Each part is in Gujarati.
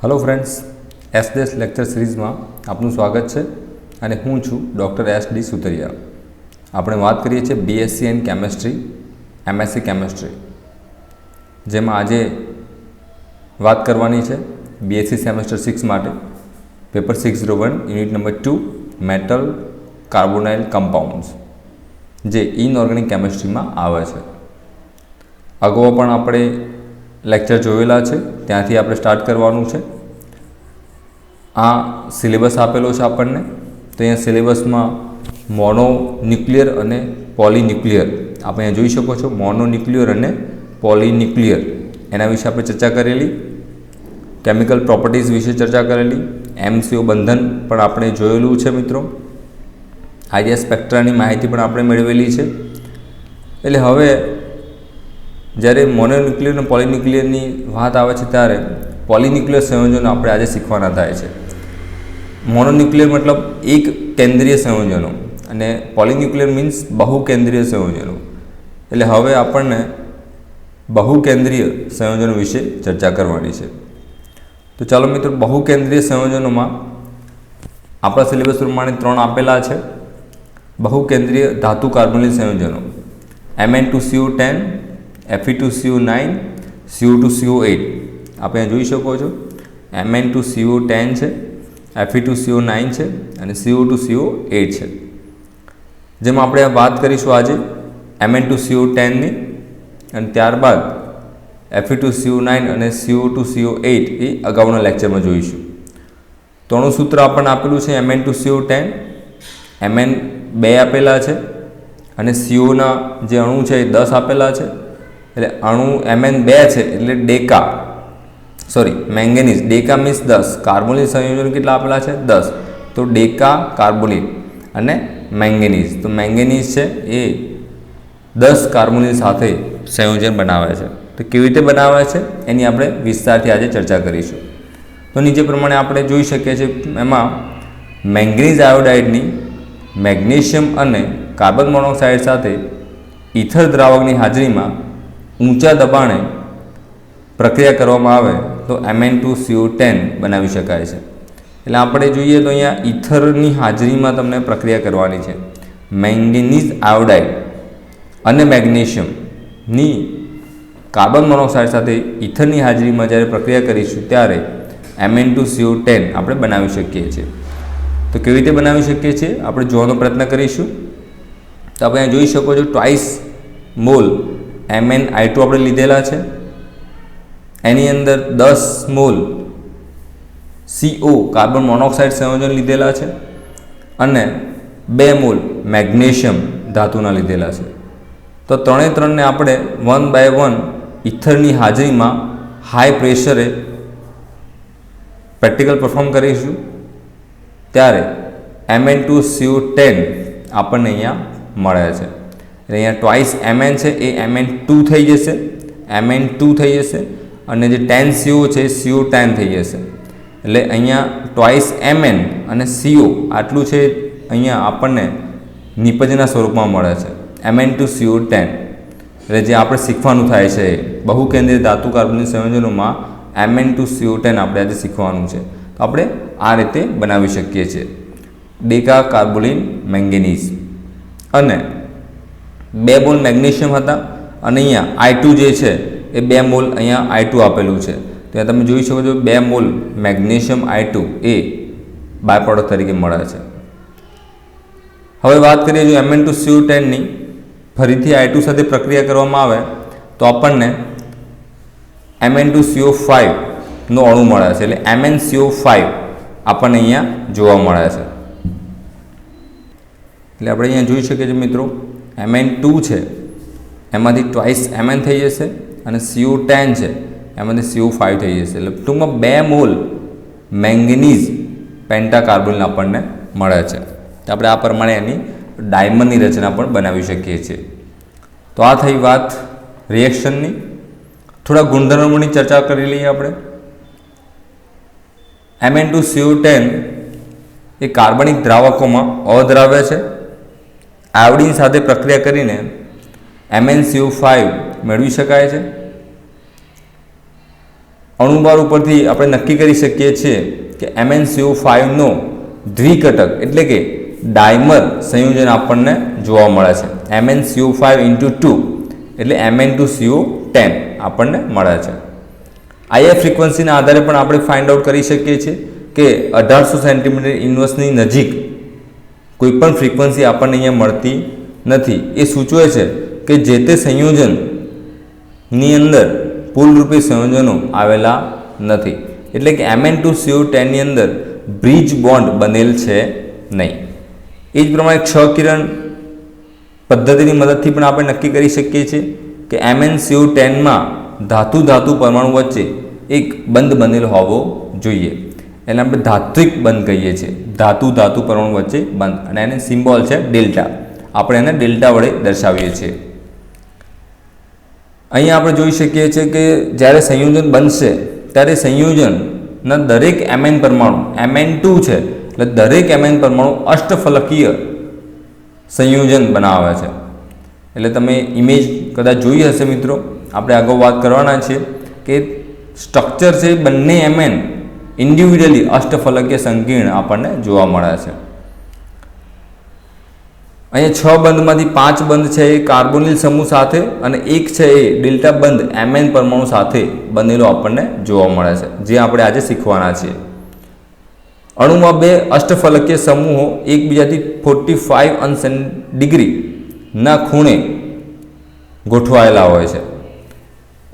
Hello friends, SDS lecture series में आपનું स्वागत है અને હું છું ડૉક્ટર એસ.ડી. સુતરિયા। આપણે વાત કરીએ છીએ BSc in chemistry, MSc chemistry, જેમાં આજે વાત કરવાની છે બીએસસી સેમેસ્ટર 6 માટે paper 601 unit number 2 metal carbonyl compounds, જે ઇનઓર્ગેનિક કેમેસ્ટ્રીમાં આવે છે। અગાઉ પણ આપણે લેક્ચર જોયેલા છે, ત્યાંથી આપણે સ્ટાર્ટ કરવાનું છે। आ सिलेबस आपेलो है आपने, तो अँ सिलेबस में मोनोन्यूक्लियर और पॉलीन्यूक्लियर आप अँ जोई शको छो। मोनोन्यूक्लियर और पॉलीन्यूक्लियर एना विषे आपणे चर्चा करेली, केमिकल प्रॉपर्टीज विषे चर्चा करेली, एमसीओ बंधन पण आपणे जोयेलुं छे मित्रों। आईडिया स्पेक्ट्रानी माहिती पण आपणे मेळवेली छे। एटले हवे ज्यारे मोनोन्यूक्लियर और पॉलीन्यूक्लियरनी वात आवे छे त्यारे पॉलीन्यूक्लियर संयोजनों आपणे आजे शीखवाना थाय छे। मोनोन्यूक्लियर मतलब एक केंद्रीय संयोजनों अने पॉलीन्यूक्लियर मीन्स बहुकेंद्रीय संयोजनों। एटले हवे आपणने बहुकेंद्रीय संयोजनों विषे चर्चा करवानी छे। तो चलो मित्रों, बहुकेंद्रीय संयोजनों में आपणा सिलेबस प्रमाणे 3 आपेला छे। बहुकेंद्रीय धातु कार्बोनिल संयोजनों Mn2CO10, Fe2CO9, CO2CO8 आप अँ जोई शको छो। Mn2CO10 है, Fe2CO9 है और CO2CO8 है। जेम आपणे बात करीशुं आज Mn2CO10 नी अने त्यारबाद Fe2CO9 और CO2CO8 ए अगाउना लेक्चर में जोईशुं। तो अणु सूत्र आपणे आपेलुं छे Mn2CO10, Mn 2 आपेला है और CO ना जे अणु है 10 आपेला है। एटले अणु Mn 2 है एटले Deka sorry manganese, Deka means 10, carbonyl संयोजन के आपेला है 10, तो डेका कार्बोनिल अने मैंगनीज, तो मैंगनीज है ये 10 कार्बोनिल साथे संयोजन बनावे छे। तो केवी रीते बनावे छे एनी आपणे विस्तारथी आजे चर्चा करीशुं। तो नीचे प्रमाणे आपणे जोई शकीए छीए, एमां मैंगनीज आयोडाइडनी मैग्नीशियम अने कार्बन मोनोक्साइड साथे ईथर द्रावकनी हाजरीमां ऊंचा दबाणे प्रक्रिया करवामां आवे तो Mn2CO10 बनावी शकाय छे। एटले आपणे जोईए तो अहींया ईथरनी हाजरीमां तमने प्रक्रिया करवानी छे। मैंगनीज आयोडाइड अने मैग्नीशियमनी कार्बन मोनोक्साइड साथे ईथरनी हाजरीमां ज्यारे प्रक्रिया करीशुं त्यारे Mn2CO10 आपणे बनावी शकीए छीए। तो केवी रीते बनावी शकीए छीए आपणे जोવાનો प्रयत्न करीशुं। तो आपणे जोई शको छो ट्वाइस मोल MnI2 आपणे लीधेला छे। एनी अंदर 10 मोल CO कार्बन मोनोक्साइड संयोजन लीधेला है और 2 मोल मैग्नीशियम धातुना लीधेला है। तो त्रे ने आपणे 1 बाय 1 ईथरनी हाजरी में हाई प्रेशरे प्रेक्टिकल परफॉर्म करीशुं त्यारे Mn2CO10 आपणे अहींया मळे छे। अहींया ट्वाइस Mn है ए Mn2 थई जशे, Mn2 थई जशे અને જે 10 CO છે CO10 થઈ જશે। એટલે અહીંયા ટ્વાઇસ Mn અને CO આટલું છે અહીંયા આપણને નિપજના સ્વરૂપમાં મળે છે Mn2CO10। એટલે જે આપણે શીખવાનું થાય છે બહુકેન્દ્રીય ધાતુ કાર્બનિક સંયોજનોમાં Mn2CO10 આપણે આજે શીખવાનું છે। તો આપણે આ રીતે બનાવી શકીએ છીએ ડેકા કાર્બોનિલ મેંગેનીઝ અને 2 મોલ મેગ્નેશિયમ હતા અને અહીંયા I2 જે છે ए 2 मोल अहींया I2 आपेलू है। तो तमे जोई शको छो 2 मोल मैग्नीशियम I2 ए बाय प्रोडक्ट तरीके मळे छे। हवे बात करिए जो Mn2CO10 नी फरीथी I2 साथे प्रक्रिया करवामां आवे तो आपणने Mn2CO5 नो अणु मळे छे। एटले MnCO5 आपणने अहींया जोवा मळे छे। एटले आपणे अहींया जोई शकीए छीए मित्रों Mn2 छे एमांथी ट्वाइस Mn थई जशे અને CO10 છે એમાંથી CO5 થઈ જશે। એટલે ટૂંકમાં 2 મોલ મેંગનીઝ પેન્ટાકાર્બોનિલ આપણને મળે છે। તો આપણે આ પ્રમાણે એની ડાયમંડની રચના પણ બનાવી શકીએ છીએ। તો આ થઈ વાત રિએક્શનની। થોડા ગુણધર્મોની ચર્ચા કરી લઈએ આપણે। Mn2CO10 એ કાર્બનિક દ્રાવકોમાં અદ્રાવ્ય છે। આયોડિન સાથે પ્રક્રિયા કરીને MnCO5 મેળવી શકાય છે। અણુભાર ઉપરથી આપણે નક્કી કરી શકીએ છીએ કે MnCO5નો દ્વિઘટક એટલે કે ડાયમર સંયોજન આપણને જોવા મળે છે. MnCO5 × 2 એટલે Mn2CO10 આપણને મળે છે. IF ફ્રીક્વન્સીના આધારે પણ આપણે ફાઇન્ડ આઉટ કરી શકીએ છીએ કે 1800 સેન્ટીમીટર ઇન્વર્સની નજીક કોઈપણ ફ્રીક્વન્સી આપણને અહીંયા મળતી નથી. એ સૂચવે છે કે જે તે સંયોજનની અંદર પૂલરૂપી સંયોજનો આવેલા નથી, એટલે કે Mn2CO10 ની અંદર બ્રિજ બોન્ડ બનેલ છે નહીં. એ જ પ્રમાણે ક્ષ કિરણ પદ્ધતિની મદદથી પણ આપણે નક્કી કરી શકીએ છીએ કે MnCO10માં ધાતુ પરમાણુ વચ્ચે એક બંધ બનેલો હોવો જોઈએ. એને આપણે ધાત્વિક બંધ કહીએ છીએ. ધાતુ પરમાણુ વચ્ચે બંધ, અને એને સિમ્બોલ છે ડેલ્ટા. આપણે એને ડેલ્ટા વડે દર્શાવીએ છીએ. અહીંયા આપણે જોઈ શકીએ છીએ કે જ્યારે સંયોજન બનશે ત્યારે સંયોજનના દરેક Mn પરમાણુ Mn2 છે, એટલે દરેક Mn પરમાણુ અષ્ટફલકીય સંયોજન બનાવે છે. એટલે તમે ઇમેજ કદાચ જોઈ હશે મિત્રો. આપણે આગળ વાત કરવાના છીએ કે સ્ટ્રક્ચર છે બંને Mn ઇન્ડિવિડ્યુઅલી અષ્ટફલકીય સંકીર્ણ આપણને જોવા મળે છે. અહીંયા 6 બંધમાંથી 5 બંધ છે એ કાર્બોનિલ સમૂહ સાથે અને એક છે એ ડેલ્ટા બંધ Mn પરમાણુ સાથે બનેલો આપણને જોવા મળે છે, જે આપણે આજે શીખવાના છીએ. અણુમાં બે અષ્ટફલકીય સમૂહો એકબીજાથી 45 ડિગ્રીના ખૂણે ગોઠવાયેલા હોય છે.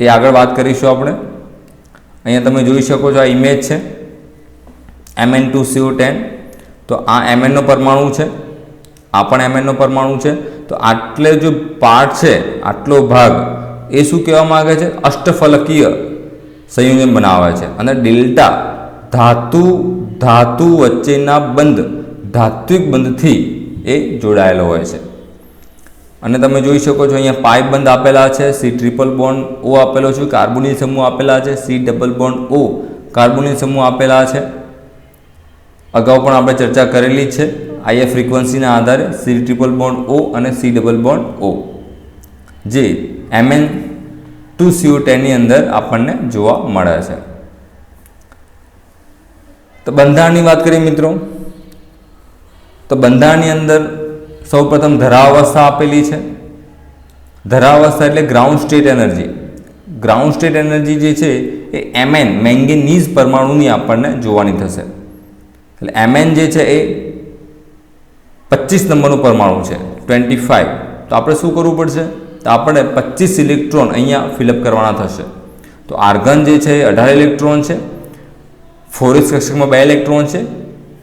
એ આગળ વાત કરીશું આપણે. અહીંયા તમે જોઈ શકો છો, આ ઇમેજ છે Mn2CO10. તો આ Mn નો પરમાણુ છે, આ પણ Mn નો પરમાણુ છે. તો આટલે જો પાર્ટ છે, આટલો ભાગ એ શું કહેવા માંગે છે? અષ્ટફલકીય સંયોજન બનાવે છે. અને ડેલ્ટા ધાતુ વચ્ચેના બંધ ધાત્વિક બંધથી એ જોડાયેલો હોય છે. અને તમે જોઈ શકો છો અહીંયા પાઇપ બંધ આપેલા છે, C∧O આપેલો છે, કાર્બોનિલ સમૂહ આપેલા છે, C∧O કાર્બોનિલ સમૂહ આપેલા છે. અગાઉ પણ આપણે ચર્ચા કરેલી છે. IF ફ્રીક્વન્સીના આધારે C∧O અને C∧O જે Mn2CO10 ની અંદર આપણને જોવા મળે છે. તો બંધારણની વાત કરીએ મિત્રો, તો બંધારણની અંદર સૌપ્રથમ ધરાવાવસ્થા આપેલી છે. ધરાવાવસ્થા એટલે ground state energy. Ground state energy જે છે એ Mn મેંગેનીઝ પરમાણુની આપણને જોવાની થશે. એટલે Mn જે છે એ 25 નંબરનું પરમાણુ છે, 25. તો આપણે શું કરવું પડશે? તો આપણે 25 ઇલેક્ટ્રોન અહીંયા ફિલઅપ કરવાના થશે. તો આર્ગન જે છે એ 18 ઇલેક્ટ્રોન છે, 4s કક્ષકમાં 2 ઇલેક્ટ્રોન છે,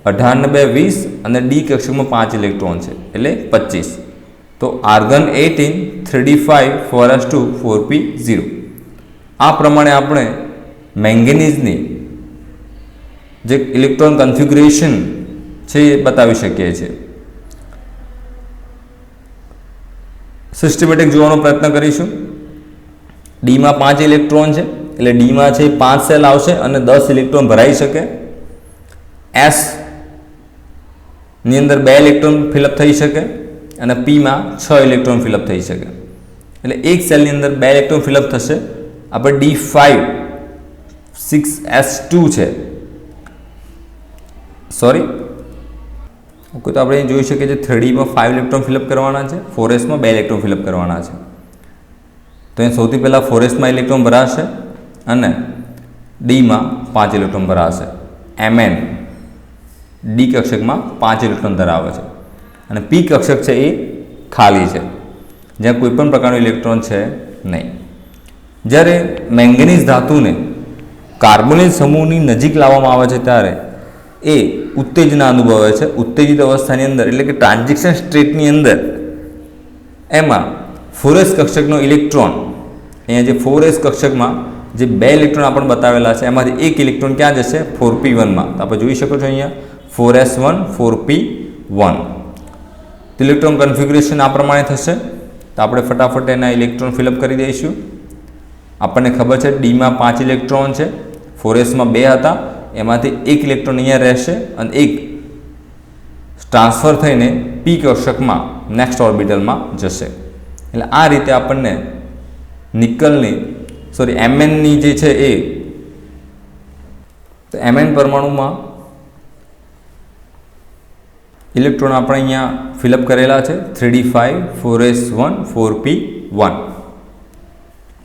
18 ને 2 20, અને ડી કક્ષકમાં 5 ઇલેક્ટ્રોન છે, એટલે 25. તો આર્ગન 18 3d5 4s2 4p0. આ પ્રમાણે આપણે મેંગેનીઝની જે ઇલેક્ટ્રોન કન્ફિગ્યુરેશન છે એ બતાવી શકીએ છીએ. સિસ્ટમેટિક જોવાનો પ્રયત્ન કરીશું. ડીમાં 5 ઇલેક્ટ્રોન છે, એટલે ડીમાં છે 5 સેલ આવશે અને 10 ઇલેક્ટ્રોન ભરાઈ શકે. એસ ની અંદર 2 ઇલેક્ટ્રોન ફિલઅપ થઈ શકે અને પીમાં 6 ઇલેક્ટ્રોન ફિલઅપ થઈ શકે. એટલે એક સેલની અંદર 2 ઇલેક્ટ્રોન ફિલઅપ થશે. આપણે D5 6s2 છે, સોરી ઓકે. તો આપણે જોઈ શકીએ છીએ 3Dમાં 5 ઇલેક્ટ્રોન ફિલઅપ કરવાના છે, 4sમાં 2 ઇલેક્ટ્રોન ફિલઅપ કરવાના છે. તો અહીં સૌથી પહેલાં 4sમાં ઇલેક્ટ્રોન ભરાશે અને ડીમાં 5 ઇલેક્ટ્રોન ભરાશે. Mn ડી કક્ષકમાં 5 ઇલેક્ટ્રોન ધરાવે છે અને પી કક્ષક છે એ ખાલી છે, જ્યાં કોઈ પણ પ્રકારનો ઇલેક્ટ્રોન છે નહીં. જ્યારે મેંગેનીઝ ધાતુને કાર્બોનિલ સમૂહની નજીક લાવવામાં આવે છે ત્યારે એ ઉત્તેજના અનુભવે છે. ઉત્તેજિત અવસ્થાની અંદર એટલે કે ટ્રાન્ઝિશન સ્ટેટની અંદર એમાં 4s કક્ષકનો ઇલેક્ટ્રોન, અહીંયા જે 4s કક્ષકમાં જે 2 ઇલેક્ટ્રોન આપણને બતાવેલા છે એમાંથી એક ઇલેક્ટ્રોન ક્યાં જશે? 4p1માં. તો આપણે જોઈ શકો છો અહીંયા 4s1 4p1. તો ઇલેક્ટ્રોન કન્ફિગ્યુરેશન આ પ્રમાણે થશે. તો આપણે ફટાફટ એના ઇલેક્ટ્રોન ફિલઅપ કરી દઈશું. આપણને ખબર છે ડીમાં 5 ઇલેક્ટ્રોન છે, 4sમાં 2 હતા, એમાંથી એક ઇલેક્ટ્રોન અહીંયા રહેશે અને એક ટ્રાન્સફર થઈને પી કક્ષકમાં નેક્સ્ટ ઓર્બિટલમાં જશે. એટલે આ રીતે આપણને નિકલની Mnની જે છે એ તો Mn પરમાણુમાં ઇલેક્ટ્રોન આપણે અહીંયા ફિલઅપ કરેલા છે 3d5 4s1 4p1.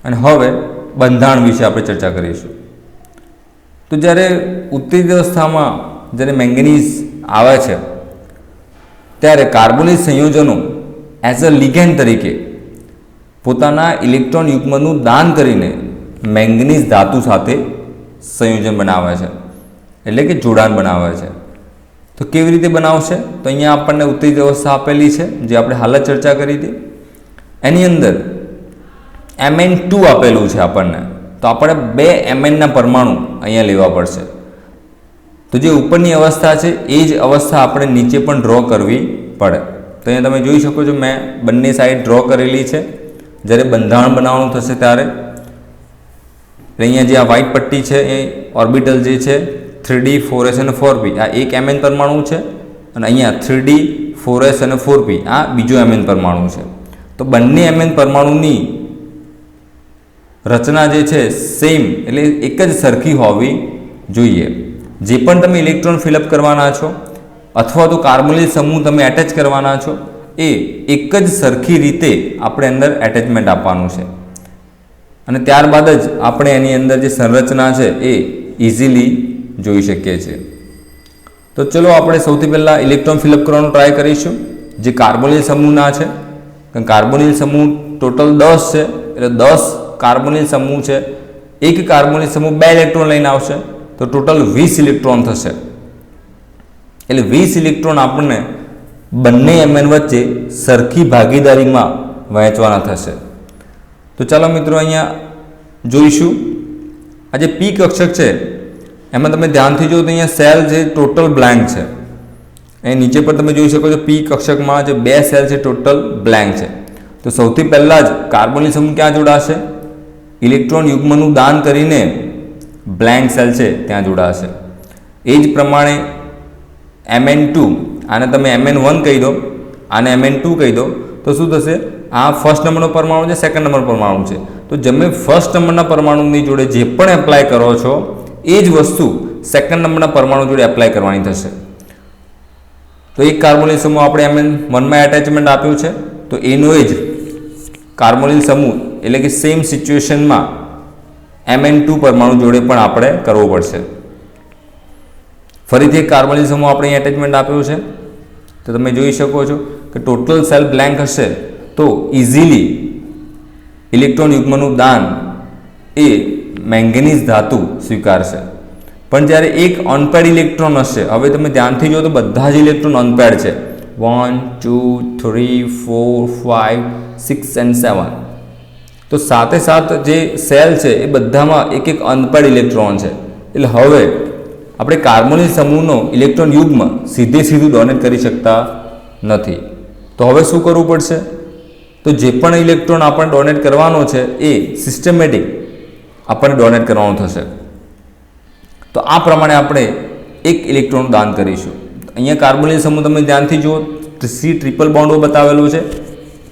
અને હવે બંધારણ વિશે આપણે ચર્ચા કરીશું. તો જ્યારે ઉત્તેજિત અવસ્થામાં જ્યારે મેંગેનીઝ આવે છે ત્યારે કાર્બોનિલ સંયોજનો એઝ અ લિગેન્ડ તરીકે પોતાના ઇલેક્ટ્રોન યુગ્મનું દાન કરીને મેંગનીઝ ધાતુ સાથે સંયોજન બનાવે છે, એટલે કે જોડાણ બનાવે છે. તો કેવી રીતે બનાવશે? તો અહીંયા આપણને ઉત્તેજિત અવસ્થા આપેલી છે જે આપણે હાલ જ ચર્ચા કરી હતી. એની અંદર Mn2 આપેલું છે આપણને, તો આપણે 2 Mnના પરમાણુ અહીંયા લેવા પડશે. તો જે ઉપરની અવસ્થા છે એ જ અવસ્થા આપણે નીચે પણ ડ્રો કરવી પડે. તો અહીંયા તમે જોઈ શકો છો મેં બંને સાઈડ ડ્રો કરેલી છે જ્યારે બંધારણ બનાવવાનું થશે ત્યારે. અહીંયા જે આ વ્હાઇટ પટ્ટી છે એ ઓર્બિટલ જે છે 3d 4s અને 4p આ એક Mn પરમાણુ છે, અને અહીંયા 3d 4s અને 4p આ બીજો Mn પરમાણુ છે. તો બંને Mn પરમાણુની રચના જે છે સેમ એટલે એક જ સરખી હોવી જોઈએ. જે પણ તમે ઇલેક્ટ્રોન ફિલઅપ કરવાના છો અથવા તો કાર્બોનિલ સમૂહ તમે એટેચ કરવાના છો એ એક જ સરખી રીતે આપણે અંદર એટેચમેન્ટ આપવાનું છે, અને ત્યારબાદ જ આપણે એની અંદર જે સંરચના છે એ ઇઝીલી જોઈ શકીએ છીએ. તો ચલો આપણે સૌથી પહેલાં ઇલેક્ટ્રોન ફિલઅપ કરવાનો ટ્રાય કરીશું જે કાર્બોનિલ સમૂહના છે. કાર્બોનિલ સમૂહ ટોટલ 10 છે, એટલે 10 કાર્બોનિલ સમૂહ છે. એક કાર્બોનિલ સમૂહ 2 ઇલેક્ટ્રોન લઈને આવશે તો ટોટલ 20 ઇલેક્ટ્રોન થશે. એટલે 20 ઇલેક્ટ્રોન આપણને બંને Mn વચ્ચે સરખી ભાગીદારીમાં વહેંચવાના થશે. તો ચાલો મિત્રો અહીંયા જોઈશું આ જે પી કક્ષક છે એમાં તમે ધ્યાનથી જો તો અહીંયા સેલ જે ટોટલ બ્લેન્ક છે. અહીં નીચે પર તમે જોઈ શકો છો પી કક્ષકમાં જે 2 સેલ છે ટોટલ બ્લેન્ક છે. તો સૌથી પહેલાં જ કાર્બોનિલ સમૂહ ક્યાં જોડાશે? ઇલેક્ટ્રોન યુગ્મનું દાન કરીને બ્લેન્ક સેલ છે ત્યાં જોડાશે. એ જ પ્રમાણે Mn2 આને તમે Mn1 કહી દો, આને Mn2 કહી દો, તો શું થશે? આ ફર્સ્ટ નંબરનો પરમાણુ છે, સેકન્ડ નંબર પરમાણુ છે. તો તમે ફર્સ્ટ નંબરના પરમાણુની જોડે જે પણ એપ્લાય કરો છો એ જ વસ્તુ સેકન્ડ નંબરના પરમાણુ જોડે એપ્લાય કરવાની થશે. તો એક કાર્બોનિલ સમૂહ આપણે Mn1માં એટેચમેન્ટ આપ્યું છે, તો એનો જ કાર્બોનિલ સમૂહ એટલે કે સેમ સિચ્યુએશનમાં Mn2 પરમાણુ જોડે પણ આપણે કરવો પડશે. ફરીથી એક કાર્બોનિલ સમૂહ આપણે અહીં એટેચમેન્ટ આપ્યું છે, તો તમે જોઈ શકો છો કે ટોટલ સેલ બ્લેન્ક હશે તો ઇઝીલી ઇલેક્ટ્રોન યુગ્મનું દાન એ મેંગેનીઝ ધાતુ સ્વીકારશે. પણ જ્યારે એક અનપેડ ઇલેક્ટ્રોન હશે, હવે તમે ધ્યાનથી જો તો બધા જ ઇલેક્ટ્રોન અનપેડ છે 1 2 3 4 5 6 and 7. તો સાથે સાથ જે સેલ છે એ બધામાં એક એક અનપેડ ઇલેક્ટ્રોન છે. એટલે હવે આપણે કાર્બોનિલ સમૂહનો ઇલેક્ટ્રોન યુગ્મ સીધું ડોનેટ કરી શકતા નથી. તો હવે શું કરવું પડશે? તો જે પણ ઇલેક્ટ્રોન આપણે ડોનેટ કરવાનો છે એ સિસ્ટમેટિક આપણને ડોનેટ કરવાનો થશે. તો આ પ્રમાણે આપણે એક ઇલેક્ટ્રોન દાન કરીશું. અહીંયા કાર્બોનિલ સમૂહ તમે ધ્યાનથી જુઓ સી ટ્રિપલ બોન્ડો બતાવેલું છે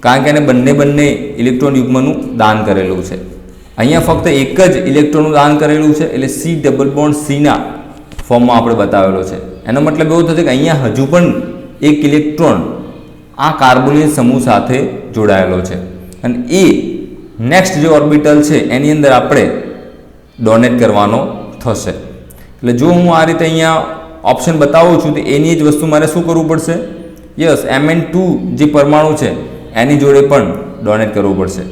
કારણ કે એને બંને ઇલેક્ટ્રોન યુગ્મનું દાન કરેલું છે. અહીંયા ફક્ત એક જ ઇલેક્ટ્રોનનું દાન કરેલું છે, એટલે સી ડબલ બોન્ડ સીના ફોર્મમાં આપણે બતાવેલો છે. એનો મતલબ એવો થશે કે અહીંયા હજુ પણ એક ઇલેક્ટ્રોન આ કાર્બોનિલ સમૂહ સાથે જોડાયેલો છે, અને એ નેક્સ્ટ જે ઓર્બિટલ છે એની અંદર આપણે ડોનેટ કરવાનો થશે. એટલે જો હું આ રીતે અહીંયા ઓપ્શન બતાવું છું તો એની જ વસ્તુ મારે શું કરવું પડશે? યસ, Mn2 જે પરમાણુ છે એની જોડે પણ ડોનેટ કરવું પડશે.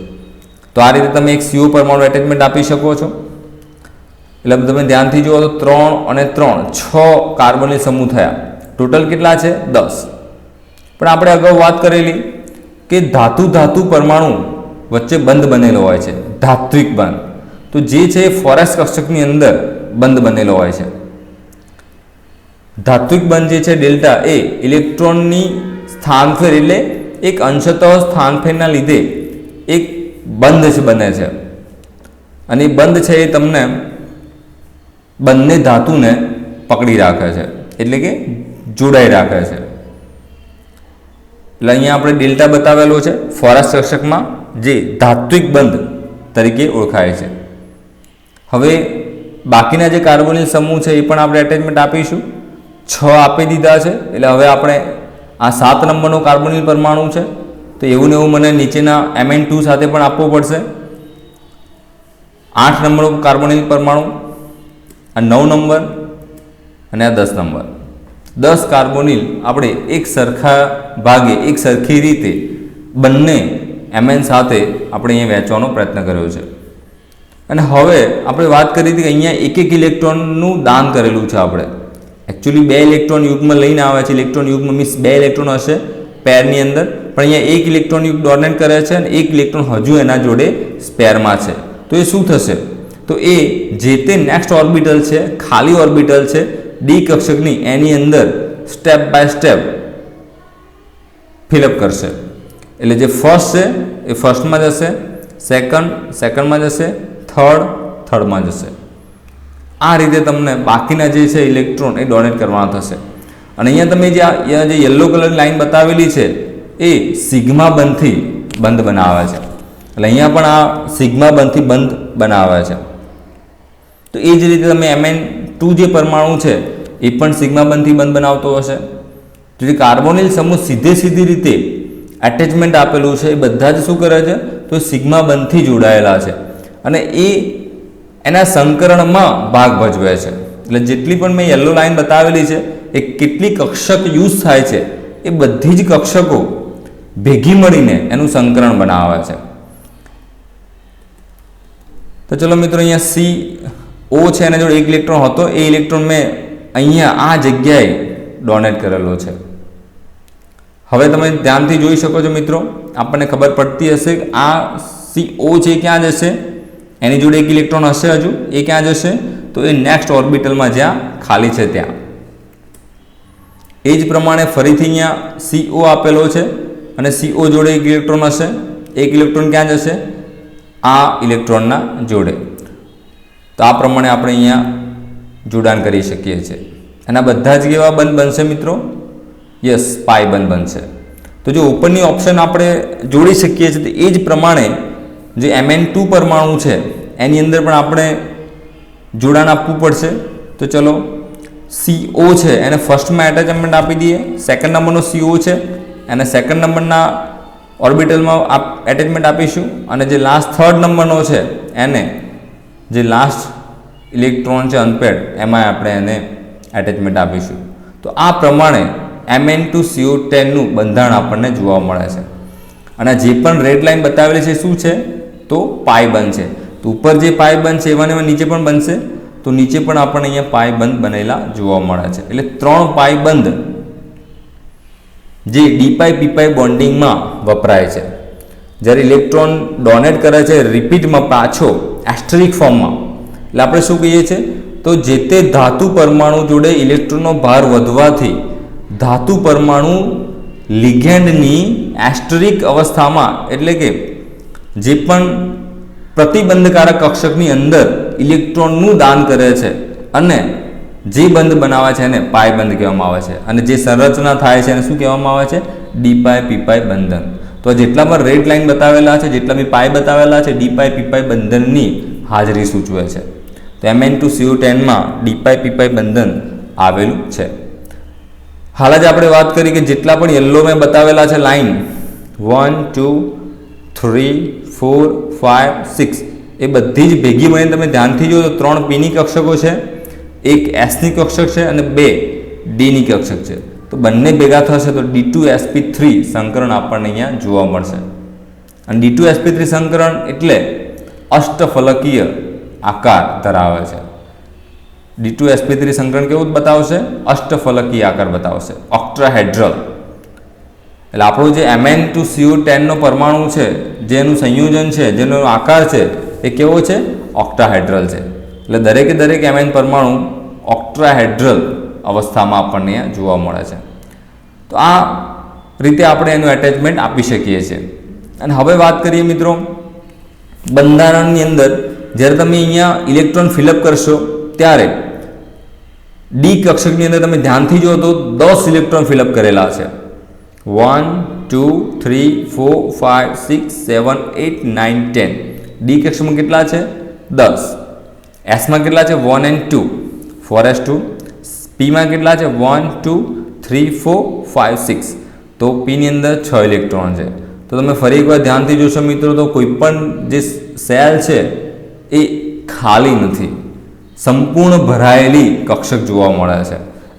તો આ રીતે તમે એક CO પરમાણુ એટેચમેન્ટ આપી શકો છો. એટલે તમે ધ્યાનથી જુઓ તો 3 અને 3 6 કાર્બોનિલ સમૂહ થયા. ટોટલ કેટલા છે? 10. પણ આપણે અગાઉ વાત કરેલી કે ધાતુ પરમાણુ વચ્ચે બંધ બનેલો હોય છે, ધાત્વિક બંધ. તો જે છે એ ફોરેસ કક્ષકની અંદર બંધ બનેલો હોય છે. ધાત્વિક બંધ જે છે ડેલ્ટા એ ઇલેક્ટ્રોનની સ્થાનફેર એટલે એક અંશતઃ સ્થાનફેરના લીધે એક બંધ બને છે, અને એ બંધ છે એ તમને બંને ધાતુને પકડી રાખે છે, એટલે કે જોડાઈ રાખે છે. એટલે અહીંયા આપણે ડેલ્ટા બતાવેલો છે ફોરેસ કક્ષકમાં, જે ધાત્વિક બંધ તરીકે ઓળખાય છે. હવે બાકીના જે કાર્બોનિલ સમૂહ છે એ પણ આપણે એટેચમેન્ટ આપીશું. 6 આપી દીધા છે એટલે હવે આપણે આ 7 નંબરનો કાર્બોનિલ પરમાણુ છે તો એવું ને એવું મને નીચેના Mn2 સાથે પણ આપવો પડશે. 8 નંબરનો કાર્બોનિલ પરમાણુ, આ 9 નંબર અને આ 10 નંબર. 10 કાર્બોનિલ આપણે એક સરખા ભાગે એક સરખી રીતે બંને Mn સાથે આપણે અહીંયા વહેંચવાનો પ્રયત્ન કર્યો છે. અને હવે આપણે વાત કરી હતી કે અહીંયા એક ઇલેક્ટ્રોનનું દાન કરેલું છે આપણે. એકચ્યુઅલી 2 ઇલેક્ટ્રોન યુગ્મ લઈને આવે છે. ઇલેક્ટ્રોન યુગ્મ મીન્સ 2 ઇલેક્ટ્રોન હશે પેરની અંદર, પણ અહીંયા 1 ઇલેક્ટ્રોન યુગ્મ ડોનેટ કરે છે અને 1 ઇલેક્ટ્રોન હજુ એના જોડે સ્પેરમાં છે. તો એ શું થશે? તો એ જે તે નેક્સ્ટ ઓર્બિટલ છે, ખાલી ઓર્બિટલ છે ડી કક્ષકની, એની અંદર સ્ટેપ બાય સ્ટેપ ફિલઅપ કરશે. એટલે જે ફર્સ્ટ છે એ ફર્સ્ટમાં જશે, સેકન્ડમાં જશે, થર્ડમાં જશે. આ રીતે તમને બાકીના જે છે ઇલેક્ટ્રોન એ ડોનેટ કરવાના થશે. અને અહીંયા તમે જે યલો કલરની લાઈન બતાવેલી છે એ સિગ્મા બંધથી બંધ બનાવે છે. એટલે અહીંયા પણ આ સિગ્મા બંધથી બંધ બનાવે છે. તો એ જ રીતે તમે Mn2 જે પરમાણુ છે એ પણ સિગ્મા બંધથી બંધ બનાવતો હશે. જે કાર્બોનિલ સમૂહ સીધી રીતે એટેચમેન્ટ આપેલું છે એ બધા જ શું કરે છે? તો સિગ્મા બંધથી જોડાયેલા છે અને એ એના સંકરણમાં ભાગ ભજવે છે. એટલે જેટલી પણ મેં યલો લાઈન બતાવેલી છે એ કેટલી કક્ષક યુઝ થાય છે એ બધી જ કક્ષકો ભેગી મળીને એનું સંકરણ બનાવે છે. તો ચલો મિત્રો, અહીંયા CO છે એના જોડે 1 ઇલેક્ટ્રોન હતો, એ ઇલેક્ટ્રોન મેં અહીંયા આ જગ્યાએ ડોનેટ કરેલો છે. હવે તમે ધ્યાનથી જોઈ શકો છો મિત્રો, આપણને ખબર પડતી હશે કે આ CO છે ક્યાં જશે? એની જોડે 1 ઇલેક્ટ્રોન હશે હજુ, એ ક્યાં જશે? તો એ નેક્સ્ટ ઓર્બિટલમાં જ્યાં ખાલી છે ત્યાં. એ જ પ્રમાણે ફરીથી અહીંયા CO આપેલો છે અને CO જોડે 1 ઇલેક્ટ્રોન હશે. 1 ઇલેક્ટ્રોન ક્યાં જશે? આ ઇલેક્ટ્રોનના જોડે. તો આ પ્રમાણે આપણે અહીંયા જોડાણ કરી શકીએ છીએ. અને આ બધા જ કેવા બંધ બનશે મિત્રો? યસ, પાઈ બંધ બનશે. તો જો ઉપરની ઓપ્શન આપણે જોડી શકીએ છીએ તો એ જ પ્રમાણે જે Mn2 પરમાણુ છે એની અંદર પણ આપણે જોડાણ આપવું પડશે. તો ચલો, CO છે એને ફર્સ્ટમાં એટેચમેન્ટ આપી દઈએ. સેકન્ડ નંબરનો CO છે એને સેકન્ડ નંબરના ઓર્બિટલમાં એટેચમેન્ટ આપીશું અને જે લાસ્ટ થર્ડ નંબરનો છે એને જે લાસ્ટ ઇલેક્ટ્રોન છે અનપેડ એમાં આપણે એને એટેચમેન્ટ આપીશું. તો આ પ્રમાણે Mn2CO10નું બંધારણ આપણને જોવા મળે છે. અને જે પણ રેડ લાઈન બતાવેલી છે શું છે? તો પાઈ બંધ છે. તો ઉપર જે પાઈ બંધ છે એમાં નીચે પણ બનશે. તો નીચે પણ આપણને અહીંયા પાઈ બંધ બનેલા જોવા મળે છે. એટલે 3 પાઈ બંધ જે ડી-પાઈ-પી-પાઈ બોન્ડિંગમાં વપરાય છે. જ્યારે ઇલેક્ટ્રોન ડોનેટ કરે છે રિપીટમાં પાછો એસ્ટરિક ફોર્મમાં, એટલે આપણે શું કહીએ છીએ? તો જે તે ધાતુ પરમાણુ જોડે ઇલેક્ટ્રોનનો ભાર વધવાથી ધાતુ પરમાણુ લિગેન્ડની એસ્ટરિક અવસ્થામાં, એટલે કે જે પણ પ્રતિબંધકારક કક્ષકની અંદર ઇલેક્ટ્રોનનું દાન કરે છે અને જે બંધ બનાવે છે એને પાઈ બંધ કહેવામાં આવે છે. અને જે સંરચના થાય છે એને શું કહેવામાં આવે છે? ડી-પાઈ-પી-પાઈ બંધન. તો જેટલા પણ રેડ લાઈન બતાવેલા છે, જેટલા બી પાઈ બતાવેલા છે, ડી-પાઈ-પી-પાઈ બંધનની હાજરી સૂચવે છે. તો Mn2CO10માં ડી-પાઈ-પી-પાઈ બંધન આવેલું છે. હાલ જ આપણે વાત કરી કે જેટલા પણ યલો મેં બતાવેલા છે લાઈન 1 2 3 4 5 6 એ બધી જ ભેગી મળીને તમે ધ્યાનથી જો તો 3 પીની કક્ષકો છે, 1 એસની કક્ષક છે અને 2 ડીની કક્ષક છે. તો બંને ભેગા થશે તો D2sp3 સંકરણ આપણને અહીંયા જોવા મળશે. અને D2sp3 સંકરણ એટલે અષ્ટફલકીય આકાર ધરાવે છે. D2sp3 સંકરણ કેવું બતાવશે? અષ્ટફલકીય આકાર બતાવશે, ઓક્ટાહેડ્રલ. એટલે આપણું જે Mn2CO10 નો પરમાણુ છે, જેનું સંયોજન છે, જેનો આકાર છે એ કેવો છે? ઓક્ટાહેડ્રલ છે. એટલે દરેક Mn પરમાણુ ઓક્ટાહેડ્રલ અવસ્થામાં આપણને અહીંયા જોવા મળે છે. તો આ રીતે આપણે એનું એટેચમેન્ટ આપી શકીએ છીએ. અને હવે વાત કરીએ મિત્રો બંધારણની અંદર, જ્યારે તમે અહીંયા ઇલેક્ટ્રોન ફિલઅપ કરશો ત્યારે ડી કક્ષકની અંદર તમે ધ્યાનથી જો તો 10 ઇલેક્ટ્રોન ફિલઅપ કરેલા છે. 1 2 3 4 5 6 7 8 9 10. ડી કક્ષકમાં કેટલા છે? 10. એસમાં કેટલા છે 1 and 2 4s2, પીમાં કેટલા છે 1 2 3 4 5 6, તો પીની અંદર 6 ઇલેક્ટ્રોન છે. તો તમે ફરી એકવાર ધ્યાનથી જોશો મિત્રો, તો કોઈ પણ જે સેલ છે એ ખાલી નથી, સંપૂર્ણ ભરાયેલી કક્ષક જોવા મળે છે.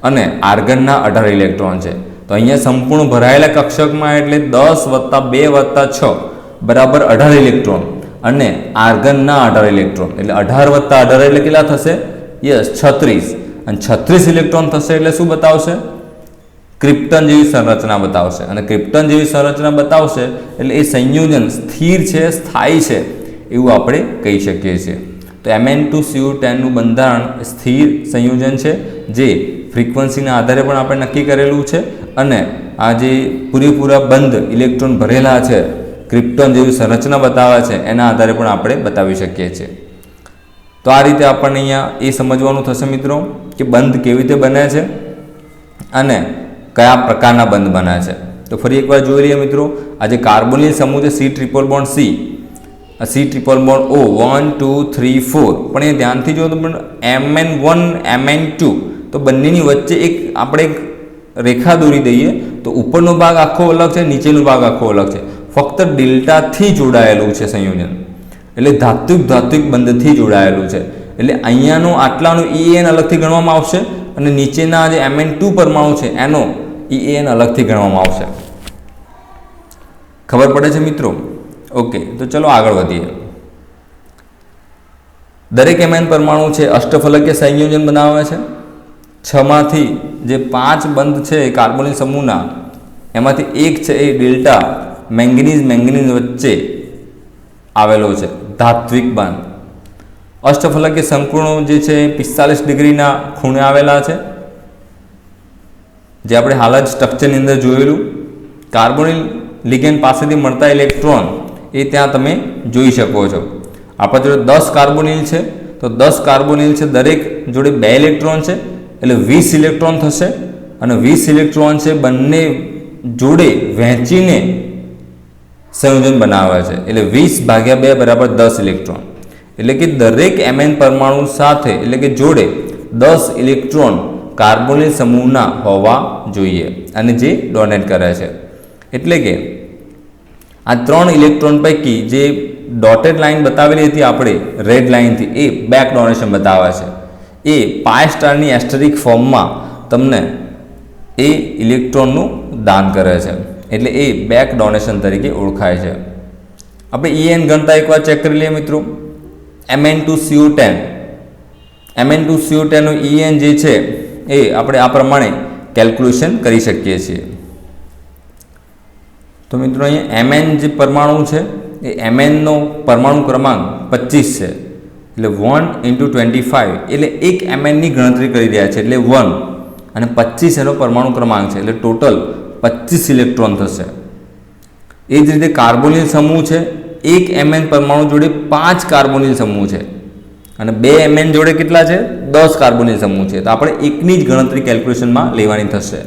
અને આર્ગનના 18 ઇલેક્ટ્રોન છે. તો અહીંયા સંપૂર્ણ ભરાયેલા કક્ષકમાં એટલે 10 + 2 + 6 બરાબર 18 ઇલેક્ટ્રોન, અને આર્ગનના 18 ઇલેક્ટ્રોન એટલે 18 + 18 એટલે કેટલા થશે? યસ 36, અને 36 ઇલેક્ટ્રોન થશે એટલે શું બતાવશે? ક્રિપ્ટન જેવી સંરચના બતાવશે. અને ક્રિપ્ટન જેવી સંરચના બતાવશે એટલે એ સંયોજન સ્થિર છે, સ્થાયી છે એવું આપણે કહી શકીએ છીએ. તો Mn2Cu10નું બંધારણ સ્થિર સંયોજન છે, જે ફ્રીક્વન્સીના આધારે પણ આપણે નક્કી કરેલું છે, અને આ જે પૂરેપૂરા બંધ ઇલેક્ટ્રોન ભરેલા છે, ક્રિપ્ટન જેવી સંરચના બતાવે છે, એના આધારે પણ આપણે બતાવી શકીએ છીએ. તો આ રીતે આપણને અહીંયા એ સમજવાનું થશે મિત્રો કે બંધ કેવી રીતે બને છે અને કયા પ્રકારના બંધ બને છે. તો ફરી એકવાર જોઈ લઈએ મિત્રો, આ જે કાર્બોનિલ સમૂહ છે C triple bond C, C triple bond O 1 2 3 4, પણ એ ધ્યાનથી જો તો Mn1 Mn2, તો બંનેની વચ્ચે આપણે એક રેખા દોરી દઈએ તો ઉપરનો ભાગ આખો અલગ છે, નીચેનો ભાગ આખો અલગ છે, ફક્ત ડેલ્ટાથી જોડાયેલું છે સંયોજન, એટલે ધાત્વિક બંધથી જોડાયેલું છે. એટલે અહીંયાનો આટલાનો EAN અલગથી ગણવામાં આવશે, અને નીચેના જે Mn2 પરમાણુ છે એનો EAN અલગથી ગણવામાં આવશે. ખબર પડે છે મિત્રો? ઓકે, તો ચલો આગળ વધીએ. દરેક Mn પરમાણુ છે અષ્ટફલકીય સંયોજન બનાવે છે. 6માંથી જે 5 બંધ છે કાર્બોનિલ સમૂહના, એમાંથી એક છે એ ડેલ્ટા મેંગનીઝ વચ્ચે આવેલો છે, ધાત્વિક બંધ. અષ્ટફલકીય સંકુળો જે છે 45 ડિગ્રીના ખૂણે આવેલા છે, જે આપણે હાલ જ સ્ટ્રક્ચરની અંદર જોયેલું. કાર્બોનિલ લિગેન્ડ પાસેથી મળતા ઇલેક્ટ્રોન એ ત્યાં તમે જોઈ શકો છો. આપણા જોડે 10 કાર્બોનિલ છે, તો 10 કાર્બોનિલ છે, દરેક જોડે 2 ઇલેક્ટ્રોન છે, એટલે 20 ઇલેક્ટ્રોન થશે. અને 20 ઇલેક્ટ્રોન છે બંને જોડે વહેંચીને સંયોજન બનાવે છે, એટલે 20/2 બરાબર 10 ઇલેક્ટ્રોન. એટલે કે દરેક Mn પરમાણુ સાથે એટલે કે જોડે 10 ઇલેક્ટ્રોન કાર્બોનિલ સમૂહના હોવા જોઈએ, અને જે ડોનેટ કરે છે. એટલે કે આ 3 ઇલેક્ટ્રોન પૈકી જે ડોટેડ લાઇન બતાવેલી હતી આપણે રેડ લાઇનથી, એ બેક ડોનેશન બતાવે છે. એ પાય સ્ટારની એસ્ટરિક ફોર્મમાં તમને એ ઇલેક્ટ્રોનનું દાન કરે છે, એટલે એ બેક ડોનેશન તરીકે ઓળખાય છે. આપણે EAN ગણતા એકવાર ચેક કરી લઈએ મિત્રો. Mn2Cu10, Mn2Cu10નું EAN જે છે એ આપણે આ પ્રમાણે કેલ્ક્યુલેશન કરી શકીએ છીએ. તો મિત્રો અહીંયા Mn જે પરમાણુ છે એ Mnનો પરમાણુ ક્રમાંક 25 છે, એટલે 1 × 25, એટલે એક Mnની ગણતરી કરી રહ્યા છે એટલે 1, અને 25 એનો પરમાણુ ક્રમાંક છે, એટલે ટોટલ 25 ઇલેક્ટ્રોન થશે. એ જ રીતે કાર્બોનિલ સમૂહ છે, એક Mn પરમાણુ જોડે 5 કાર્બોનિલ સમૂહ છે, અને 2 Mn જોડે કેટલા છે? 10 કાર્બોનિલ સમૂહ છે. તો આપણે એકની જ ગણતરી કેલ્ક્યુલેશનમાં લેવાની થશે.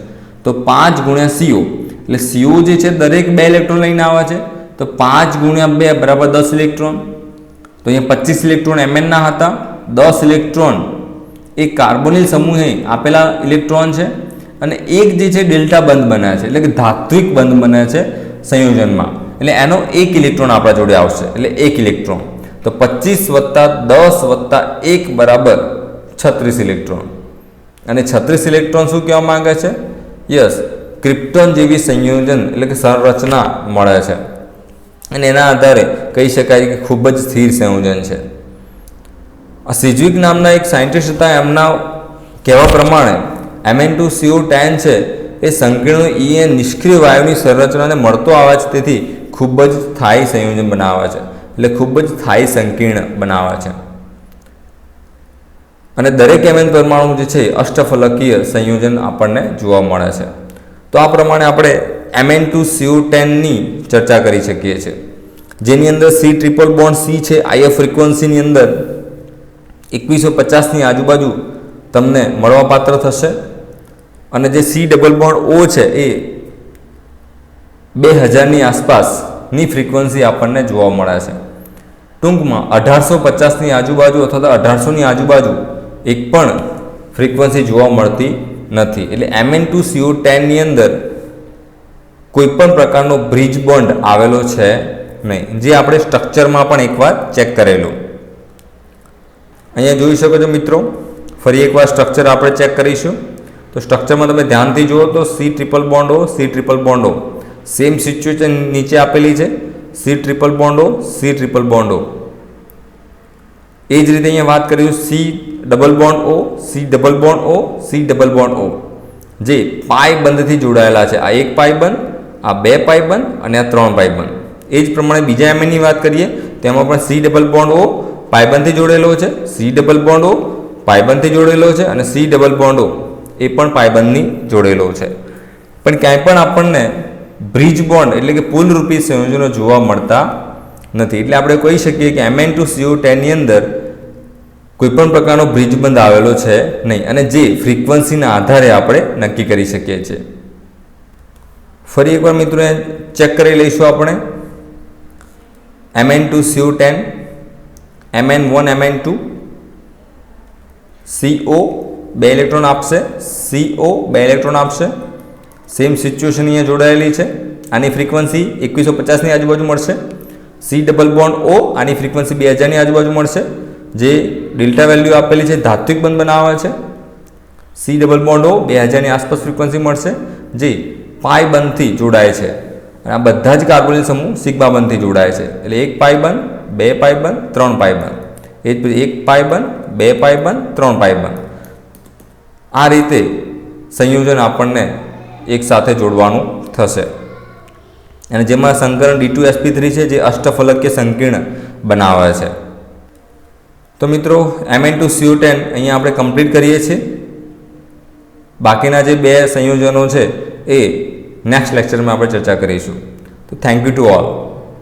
તો 5 × CO, એટલે CO જે છે દરેક 2 ઇલેક્ટ્રોન લઈને આવે છે, તો 5 × 2 બરાબર 10 ઇલેક્ટ્રોન. તો અહીંયા 25 ઇલેક્ટ્રોન Mnના હતા, 10 ઇલેક્ટ્રોન એ કાર્બોનિલ સમૂહે આપેલા ઇલેક્ટ્રોન છે, અને એક જે છે ડેલ્ટા બંધ બને છે, એટલે કે ધાત્વિક બંધ બને છે સંયોજનમાં, એટલે એનો 1 ઇલેક્ટ્રોન આપણા જોડે આવશે, એટલે 1 ઇલેક્ટ્રોન. તો 25 + 10 + 1 બરાબર 36 ઇલેક્ટ્રોન. અને 36 ઇલેક્ટ્રોન શું કહેવા માંગે છે? યસ, ક્રિપ્ટન જેવી સંયોજન એટલે કે સંરચના મળે છે, અને એના આધારે કહી શકાય કે ખૂબ જ સ્થિર સંયોજન છે. આ સિજ્વિક નામના એક સાયન્ટિસ્ટ હતા, એમના કહેવા પ્રમાણે Mn2Cu10 છે એ સંકીર્ણ EAN નિષ્ક્રિય વાયુની સંરચનાને મળતો આવે છે, તેથી ખૂબ જ સ્થાયી સંયોજન બનાવે છે, એટલે ખૂબ જ સ્થાયી સંકીર્ણ બનાવે છે. અને દરેક Mn પરમાણુ જે છે અષ્ટફલકીય સંયોજન આપણને જોવા મળે છે. તો આ પ્રમાણે આપણે Mn2Cu10ની ચર્ચા કરી શકીએ છીએ, જેની અંદર C ટ્રિપલ બોન્ડ C છે, IF ફ્રીક્વન્સીની અંદર 2150ની આજુબાજુ તમને મળવાપાત્ર થશે, અને જે C ડબલ બોન્ડ O છે એ 2000ની આસપાસની ફ્રીક્વન્સી આપણને જોવા મળે છે. ટૂંકમાં 1850ની આજુબાજુ અથવા તો 1800ની આજુબાજુ એક પણ ફ્રીક્વન્સી જોવા મળતી નથી. એટલે Mn2CO10ની અંદર કોઈ પણ પ્રકારનો બ્રિજ બોન્ડ આવેલો છે નહીં, જે આપણે સ્ટ્રક્ચરમાં પણ એકવાર ચેક કરેલું. અહીંયા જોઈ શકો છો મિત્રો, ફરી એકવાર સ્ટ્રક્ચર આપણે ચેક કરીશું. તો સ્ટ્રક્ચરમાં તમે ધ્યાનથી જુઓ તો C triple bond O, C triple bond O, same situation નીચે આપેલી છે, C triple bond O, C triple bond O. એ જ રીતે અહીંયા વાત કરીશું C double bond O, C double bond O, C double bond O, જે પાઈ બંધથી જોડાયેલા છે. આ એક પાઈ બંધ, આ બે પાઈ બંધ અને આ ત્રણ પાઈ બંધ. એ જ પ્રમાણે બીજા Mnની વાત કરીએ તેમાં પણ C ડબલ બોન્ડ O પાઈબંધથી જોડેલો છે, C ડબલ બોન્ડ O પાઈબંધથી જોડેલો છે અને C ડબલ બોન્ડ O એ પણ પાઈબંધની જોડેલો છે. પણ ક્યાંય પણ આપણને બ્રિજ બોન્ડ એટલે કે પુલરૂપી સંયોજનો જોવા મળતા નથી. એટલે આપણે કહી શકીએ કે Mn2CO10ની અંદર કોઈ પણ પ્રકારનો બ્રિજ બંધ આવેલો છે નહીં, અને જે ફ્રીક્વન્સીના આધારે આપણે નક્કી કરી શકીએ છીએ. ફરી એકવાર મિત્રો ચેક કરી લઈશું આપણે Mn2CO10, Mn1, Mn2, CO 2 electron આપશે, CO 2 ઇલેક્ટ્રોન આપશે. સેમ સિચ્યુએશન અહીંયા જોડાયેલી છે. આની ફ્રીક્વન્સી 2150ની આજુબાજુ મળશે. C ડબલ બોન્ડ O આની ફ્રીક્વન્સી 2000ની આજુબાજુ મળશે, જે ડેલ્ટા વેલ્યુ આપેલી છે ધાત્વિક બંધ બનાવે છે. C ડબલ બોન્ડ O 2000ની આસપાસ ફ્રીક્વન્સી મળશે, જે પાઈ બંધથી જોડાય છે. અને આ બધા જ કાર્બોનિલ સમૂહ સિગ્મા બંધથી જોડાય છે. એટલે એક પાઈ બંધ, બે પાઈ બંધ, ત્રણ પાઈ બંધ. એ જ રીતે એક પાઈ બંધ, બે પાઈ બંધ, ત્રણ પાઈ બંધ. આ રીતે સંયોજન આપણને એક સાથે જોડવાનું થશે. અને જેમાં સંકરણ D2sp3 છે, જે અષ્ટફલકીય સંકીર્ણ બનાવે છે. તો મિત્રો Mn2CO10 અહીંયા આપણે કમ્પ્લીટ કરીએ છીએ. બાકીના જે બે સંયોજનો છે એ નેક્સ્ટ લેક્ચરમાં આપણે ચર્ચા કરીશું. તો થેન્ક યુ ટુ ઓલ.